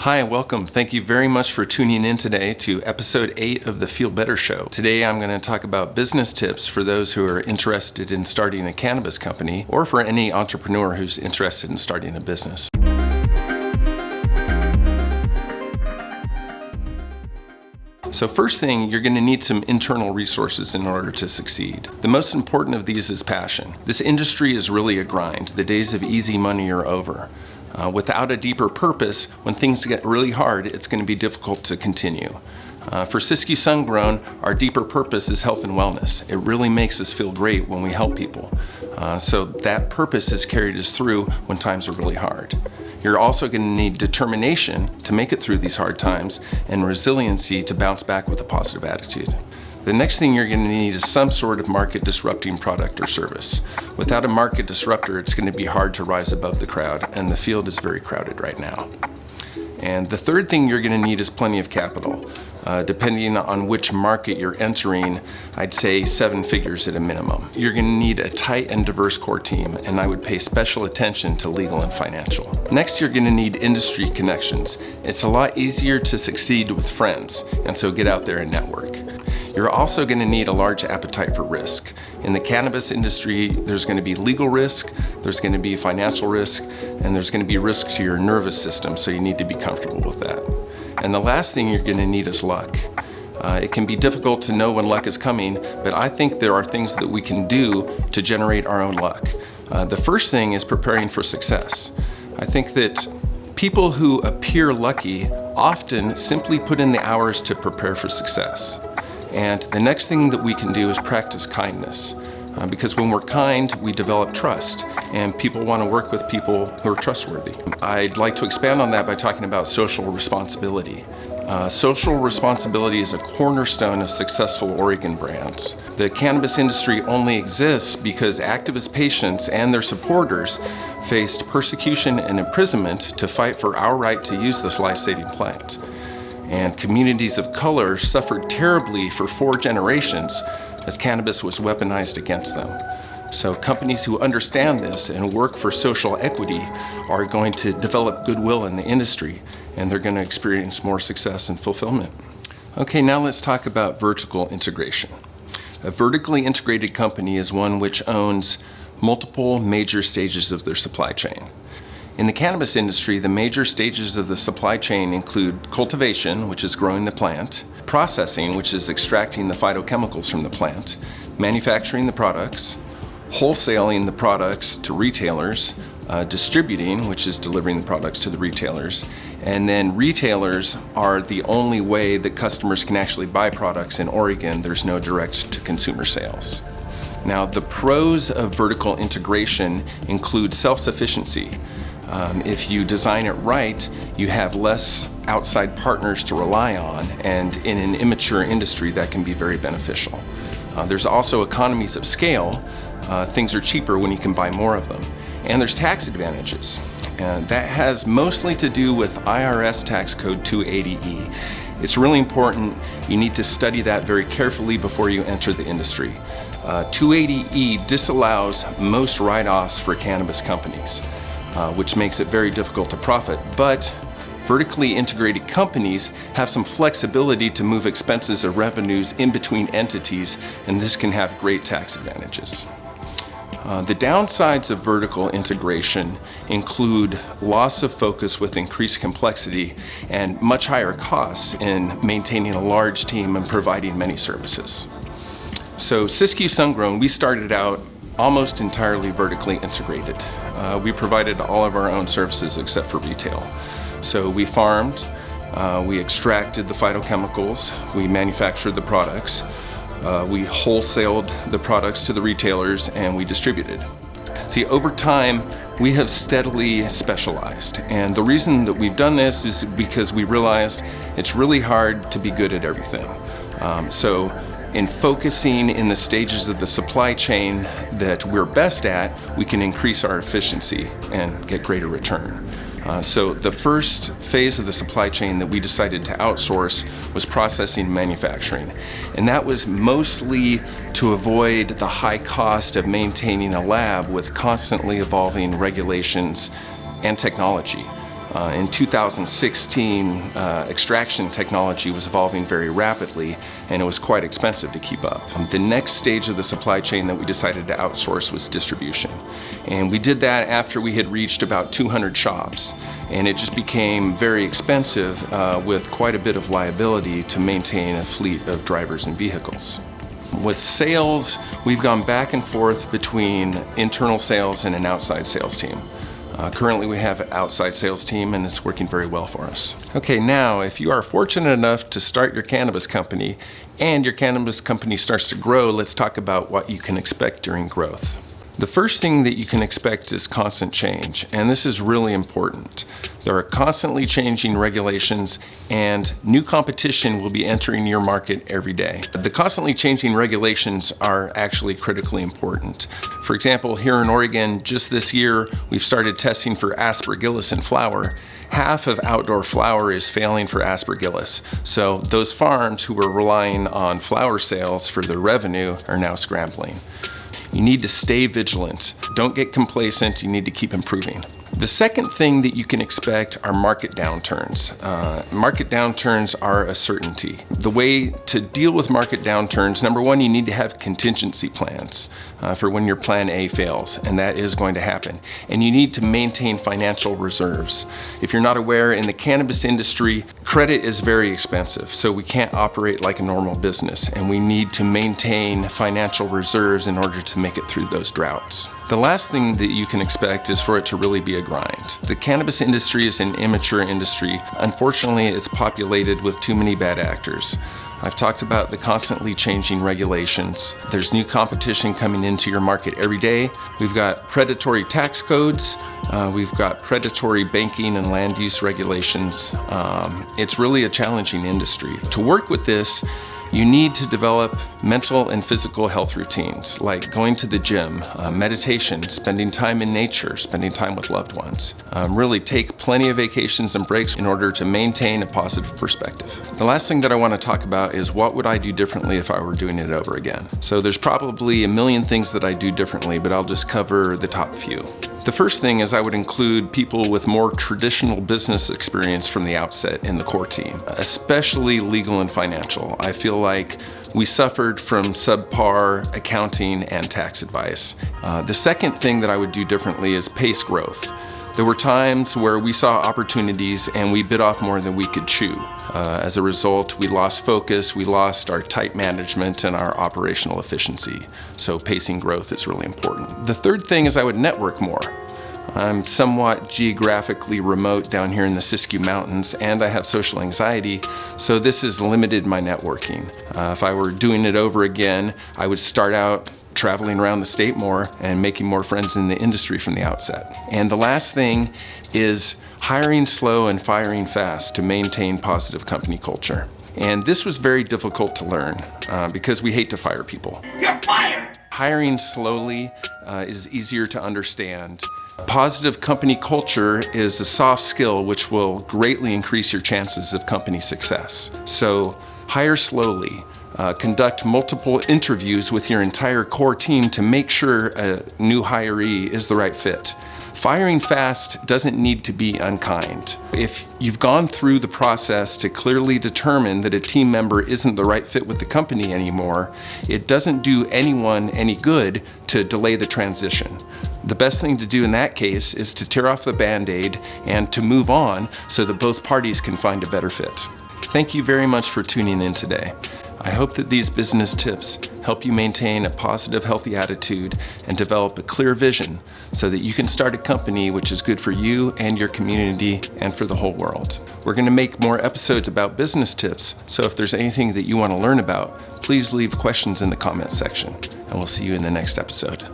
Hi, welcome. Thank you very much for tuning in today to episode 8 of the Feel Better Show. Today I'm going to talk about business tips for those who are interested in starting a cannabis company or for any entrepreneur who's interested in starting a business. So first thing, you're going to need some internal resources in order to succeed. The most important of these is passion. This industry is really a grind. The days of easy money are over. Without a deeper purpose, when things get really hard, it's going to be difficult to continue. For Siskiyou Sungrown, our deeper purpose is health and wellness. It really makes us feel great when we help people. So that purpose has carried us through when times are really hard. You're also going to need determination to make it through these hard times and resiliency to bounce back with a positive attitude. The next thing you're going to need is some sort of market disrupting product or service. Without a market disruptor, it's going to be hard to rise above the crowd, and the field is very crowded right now. And the third thing you're going to need is plenty of capital. Depending on which market you're entering, I'd say 7 figures at a minimum. You're going to need a tight and diverse core team, and I would pay special attention to legal and financial. Next, you're going to need industry connections. It's a lot easier to succeed with friends, and so get out there and network. You're also going to need a large appetite for risk. In the cannabis industry, there's going to be legal risk, there's going to be financial risk, and there's going to be risk to your nervous system, so you need to be comfortable with that. And the last thing you're going to need is luck. It can be difficult to know when luck is coming, but I think there are things that we can do to generate our own luck. The first thing is preparing for success. I think that people who appear lucky often simply put in the hours to prepare for success. And the next thing that we can do is practice kindness. Because when we're kind, we develop trust, and people want to work with people who are trustworthy. I'd like to expand on that by talking about social responsibility. Social responsibility is a cornerstone of successful Oregon brands. The cannabis industry only exists because activist patients and their supporters faced persecution and imprisonment to fight for our right to use this life-saving plant. And communities of color suffered terribly for 4 generations as cannabis was weaponized against them. So companies who understand this and work for social equity are going to develop goodwill in the industry, and they're going to experience more success and fulfillment. Okay, now let's talk about vertical integration. A vertically integrated company is one which owns multiple major stages of their supply chain. In the cannabis industry, the major stages of the supply chain include cultivation, which is growing the plant, processing, which is extracting the phytochemicals from the plant, manufacturing the products, wholesaling the products to retailers, distributing, which is delivering the products to the retailers, and then retailers are the only way that customers can actually buy products in Oregon. There's no direct-to-consumer sales. Now, the pros of vertical integration include self-sufficiency. If you design it right, you have less outside partners to rely on, and in an immature industry, that can be very beneficial. There's also economies of scale. Things are cheaper when you can buy more of them. And there's tax advantages. And that has mostly to do with IRS tax code 280E. It's really important. You need to study that very carefully before you enter the industry. 280E disallows most write-offs for cannabis companies, which makes it very difficult to profit. But vertically integrated companies have some flexibility to move expenses or revenues in between entities, and this can have great tax advantages. The downsides of vertical integration include loss of focus with increased complexity and much higher costs in maintaining a large team and providing many services. So Siskiyou Sungrown, we started out almost entirely vertically integrated. We provided all of our own services except for retail. So we farmed, we extracted the phytochemicals, we manufactured the products, we wholesaled the products to the retailers, and we distributed. See, over time, we have steadily specialized. And the reason that we've done this is because we realized it's really hard to be good at everything. So in focusing in the stages of the supply chain that we're best at, we can increase our efficiency and get greater return. So the first phase of the supply chain that we decided to outsource was processing and manufacturing. And that was mostly to avoid the high cost of maintaining a lab with constantly evolving regulations and technology. In 2016, extraction technology was evolving very rapidly, and it was quite expensive to keep up. The next stage of the supply chain that we decided to outsource was distribution. And we did that after we had reached about 200 shops. And it just became very expensive with quite a bit of liability to maintain a fleet of drivers and vehicles. With sales, we've gone back and forth between internal sales and an outside sales team. Currently we have an outside sales team and it's working very well for us. Okay, now if you are fortunate enough to start your cannabis company and your cannabis company starts to grow, let's talk about what you can expect during growth. The first thing that you can expect is constant change, and this is really important. There are constantly changing regulations and new competition will be entering your market every day. The constantly changing regulations are actually critically important. For example, here in Oregon, just this year, we've started testing for aspergillus in flower. Half of outdoor flower is failing for aspergillus. So those farms who were relying on flower sales for their revenue are now scrambling. You need to stay vigilant. Don't get complacent, you need to keep improving. The second thing that you can expect are market downturns. Market downturns are a certainty. The way to deal with market downturns, number one, you need to have contingency plans for when your plan A fails, and that is going to happen. And you need to maintain financial reserves. If you're not aware, in the cannabis industry, credit is very expensive, so we can't operate like a normal business, and we need to maintain financial reserves in order to make it through those droughts. The last thing that you can expect is for it to really be a grind. The cannabis industry is an immature industry. Unfortunately, it's populated with too many bad actors. I've talked about the constantly changing regulations. There's new competition coming into your market every day. We've got predatory tax codes. We've got predatory banking and land use regulations. It's really a challenging industry. To work with this, you need to develop mental and physical health routines, like going to the gym, meditation, spending time in nature, spending time with loved ones. Really take plenty of vacations and breaks in order to maintain a positive perspective. The last thing that I want to talk about is what would I do differently if I were doing it over again? So there's probably a million things that I do differently, but I'll just cover the top few. The first thing is I would include people with more traditional business experience from the outset in the core team, especially legal and financial. I feel like we suffered from subpar accounting and tax advice. The second thing that I would do differently is pace growth. There were times where we saw opportunities and we bit off more than we could chew. As a result, we lost focus, we lost our tight management and our operational efficiency. So pacing growth is really important. The third thing is I would network more. I'm somewhat geographically remote down here in the Siskiyou Mountains, and I have social anxiety, so this has limited my networking. If I were doing it over again, I would start out traveling around the state more and making more friends in the industry from the outset. And the last thing is hiring slow and firing fast to maintain positive company culture. And this was very difficult to learn because we hate to fire people. You're fired! Hiring slowly is easier to understand. Positive company culture is a soft skill which will greatly increase your chances of company success. So hire slowly. Conduct multiple interviews with your entire core team to make sure a new hiree is the right fit. Firing fast doesn't need to be unkind. If you've gone through the process to clearly determine that a team member isn't the right fit with the company anymore, it doesn't do anyone any good to delay the transition. The best thing to do in that case is to tear off the Band-Aid and to move on so that both parties can find a better fit. Thank you very much for tuning in today. I hope that these business tips help you maintain a positive, healthy attitude and develop a clear vision so that you can start a company which is good for you and your community and for the whole world. We're going to make more episodes about business tips, so if there's anything that you want to learn about, please leave questions in the comments section, and we'll see you in the next episode.